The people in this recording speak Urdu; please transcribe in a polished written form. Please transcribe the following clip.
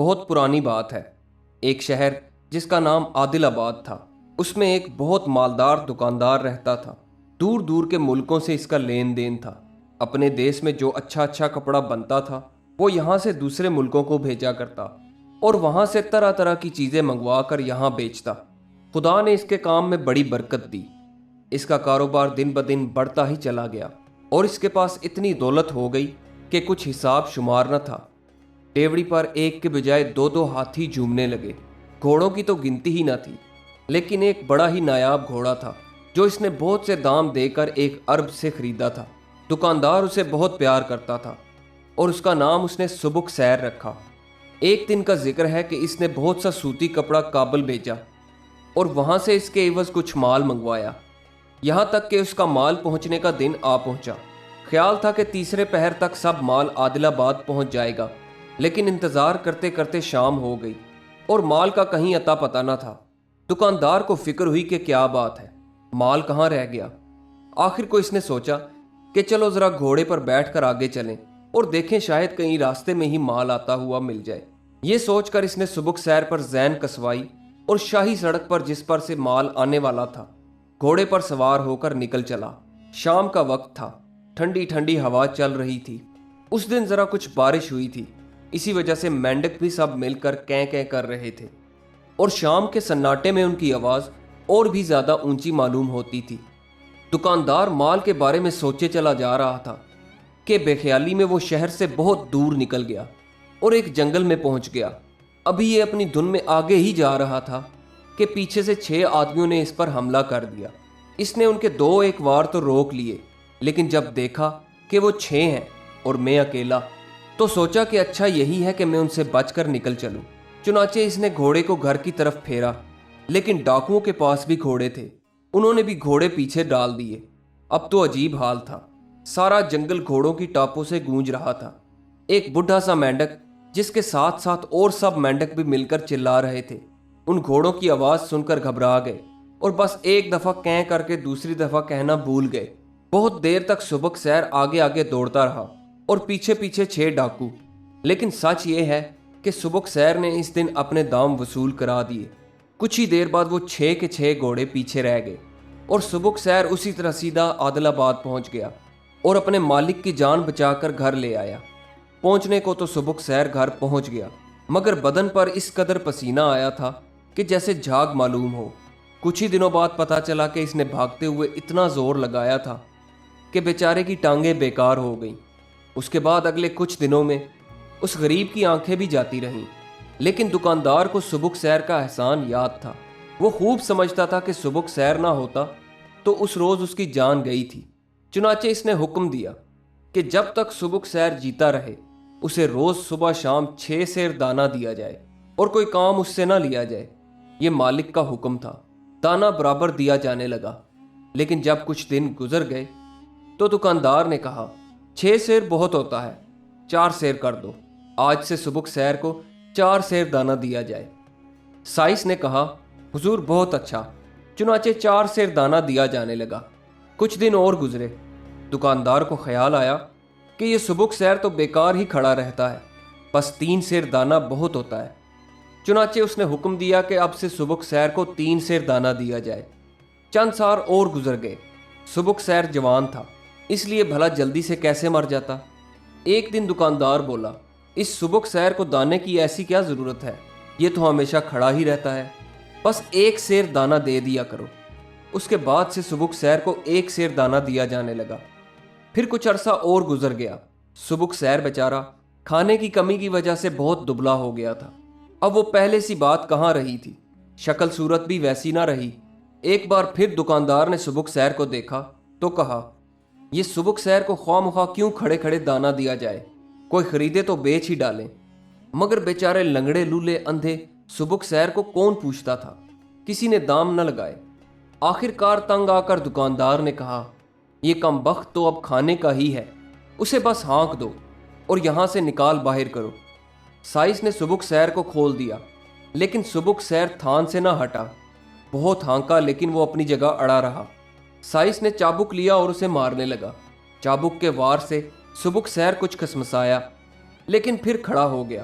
بہت پرانی بات ہے۔ ایک شہر جس کا نام عادل آباد تھا، اس میں ایک بہت مالدار دکاندار رہتا تھا۔ دور دور کے ملکوں سے اس کا لین دین تھا۔ اپنے دیس میں جو اچھا اچھا کپڑا بنتا تھا وہ یہاں سے دوسرے ملکوں کو بھیجا کرتا اور وہاں سے طرح طرح کی چیزیں منگوا کر یہاں بیچتا۔ خدا نے اس کے کام میں بڑی برکت دی۔ اس کا کاروبار دن بدن بڑھتا ہی چلا گیا اور اس کے پاس اتنی دولت ہو گئی کہ کچھ حساب شمار نہ تھا۔ ڈیوڑی پر ایک کے بجائے دو دو ہاتھی جھومنے لگے۔ گھوڑوں کی تو گنتی ہی نہ تھی، لیکن ایک بڑا ہی نایاب گھوڑا تھا جو اس نے بہت سے دام دے کر 1 ارب سے خریدا تھا۔ دکاندار اسے بہت پیار کرتا تھا اور اس کا نام اس نے سبک سیر رکھا۔ ایک دن کا ذکر ہے کہ اس نے بہت سا سوتی کپڑا کابل بھیجا اور وہاں سے اس کے عوض کچھ مال منگوایا، یہاں تک کہ اس کا مال پہنچنے کا دن آ پہنچا۔ خیال تھا کہ تیسرے پہر تک سب مال عادل آباد پہنچ جائے گا، لیکن انتظار کرتے کرتے شام ہو گئی اور مال کا کہیں اتا پتہ نہ تھا۔ دکاندار کو فکر ہوئی کہ کیا بات ہے، مال کہاں رہ گیا۔ آخر کو اس نے سوچا کہ چلو ذرا گھوڑے پر بیٹھ کر آگے چلیں اور دیکھیں شاید کہیں راستے میں ہی مال آتا ہوا مل جائے۔ یہ سوچ کر اس نے سبک سیر پر زین کسوائی اور شاہی سڑک پر جس پر سے مال آنے والا تھا گھوڑے پر سوار ہو کر نکل چلا۔ شام کا وقت تھا، ٹھنڈی ٹھنڈی ہوا چل رہی تھی۔ اس دن ذرا کچھ بارش ہوئی تھی، اسی وجہ سے مینڈک بھی سب مل کر کیں کیں کر رہے تھے اور شام کے سناٹے میں ان کی آواز اور بھی زیادہ اونچی معلوم ہوتی تھی۔ دکاندار مال کے بارے میں سوچے چلا جا رہا تھا کہ بے خیالی میں وہ شہر سے بہت دور نکل گیا اور ایک جنگل میں پہنچ گیا۔ ابھی یہ اپنی دھن میں آگے ہی جا رہا تھا کہ پیچھے سے 6 آدمیوں نے اس پر حملہ کر دیا۔ اس نے ان کے 2 وار تو روک لیے، لیکن جب دیکھا کہ وہ 6 ہیں اور میں اکیلا، تو سوچا کہ اچھا یہی ہے کہ میں ان سے بچ کر نکل چلوں۔ چنانچہ اس نے گھوڑے کو گھر کی طرف پھیرا، لیکن ڈاکوؤں کے پاس بھی گھوڑے تھے، انہوں نے بھی گھوڑے پیچھے ڈال دیے۔ اب تو عجیب حال تھا، سارا جنگل گھوڑوں کی ٹاپوں سے گونج رہا تھا۔ ایک بڈھا سا مینڈک جس کے ساتھ ساتھ اور سب مینڈک بھی مل کر چلا رہے تھے، ان گھوڑوں کی آواز سن کر گھبرا گئے اور بس ایک دفعہ کیں کر کے دوسری دفعہ کہنا بھول گئے۔ بہت دیر تک سبک سیر آگے آگے دوڑتا رہا اور پیچھے پیچھے 6 ڈاکو، لیکن سچ یہ ہے کہ سبک سیر نے اس دن اپنے دام وصول کرا دیے۔ کچھ ہی دیر بعد وہ 6 کے 6 گھوڑے پیچھے رہ گئے اور سبک سیر اسی طرح سیدھا عادل آباد پہنچ گیا اور اپنے مالک کی جان بچا کر گھر لے آیا۔ پہنچنے کو تو سبک سیر گھر پہنچ گیا، مگر بدن پر اس قدر پسینہ آیا تھا کہ جیسے جھاگ معلوم ہو۔ کچھ ہی دنوں بعد پتہ چلا کہ اس نے بھاگتے ہوئے اتنا زور لگایا تھا کہ بیچارے کی ٹانگیں بیکار ہو گئیں۔ اس کے بعد اگلے کچھ دنوں میں اس غریب کی آنکھیں بھی جاتی رہیں، لیکن دکاندار کو سبک سیر کا احسان یاد تھا۔ وہ خوب سمجھتا تھا کہ سبک سیر نہ ہوتا تو اس روز اس کی جان گئی تھی۔ چنانچہ اس نے حکم دیا کہ جب تک سبک سیر جیتا رہے اسے روز صبح شام 6 سیر دانہ دیا جائے اور کوئی کام اس سے نہ لیا جائے۔ یہ مالک کا حکم تھا۔ دانہ برابر دیا جانے لگا، لیکن جب کچھ دن گزر گئے تو دکاندار نے کہا 6 سیر بہت ہوتا ہے، 4 سیر کر دو۔ آج سے سبک سیر کو 4 سیر دانہ دیا جائے۔ سائس نے کہا حضور بہت اچھا۔ چنانچہ 4 سیر دانہ دیا جانے لگا۔ کچھ دن اور گزرے، دکاندار کو خیال آیا کہ یہ سبک سیر تو بیکار ہی کھڑا رہتا ہے، بس 3 سیر دانہ بہت ہوتا ہے۔ چنانچہ اس نے حکم دیا کہ اب سے سبک سیر کو 3 سیر دانہ دیا جائے۔ چند سال اور گزر گئے۔ سبک سیر جوان تھا، اس لیے بھلا جلدی سے کیسے مر جاتا۔ ایک دن دکاندار بولا اس سبک سیر کو دانے کی ایسی کیا ضرورت ہے، یہ تو ہمیشہ کھڑا ہی رہتا ہے، بس 1 سیر دانہ دے دیا کرو۔ اس کے بعد سے سبک سیر کو 1 سیر دانہ دیا جانے لگا۔ پھر کچھ عرصہ اور گزر گیا۔ سبک سیر بیچارہ کھانے کی کمی کی وجہ سے بہت دبلا ہو گیا تھا۔ اب وہ پہلے سی بات کہاں رہی تھی، شکل صورت بھی ویسی نہ رہی۔ ایک بار پھر دکاندار نے سبک سیر کو دیکھا تو کہا یہ سبک سیر کو خواہ مخواہ کیوں کھڑے کھڑے دانہ دیا جائے، کوئی خریدے تو بیچ ہی ڈالیں۔ مگر بیچارے لنگڑے لولے اندھے سبک سیر کو کون پوچھتا تھا، کسی نے دام نہ لگائے۔ آخر کار تنگ آ کر دکاندار نے کہا یہ کم بخت تو اب کھانے کا ہی ہے، اسے بس ہانک دو اور یہاں سے نکال باہر کرو۔ سائس نے سبک سیر کو کھول دیا، لیکن سبک سیر تھان سے نہ ہٹا۔ بہت ہانکا لیکن وہ اپنی جگہ اڑا رہا۔ سائس نے چابک لیا اور اسے مارنے لگا۔ چابک کے وار سے سبک سیر کچھ کسمسایا، لیکن پھر کھڑا ہو گیا۔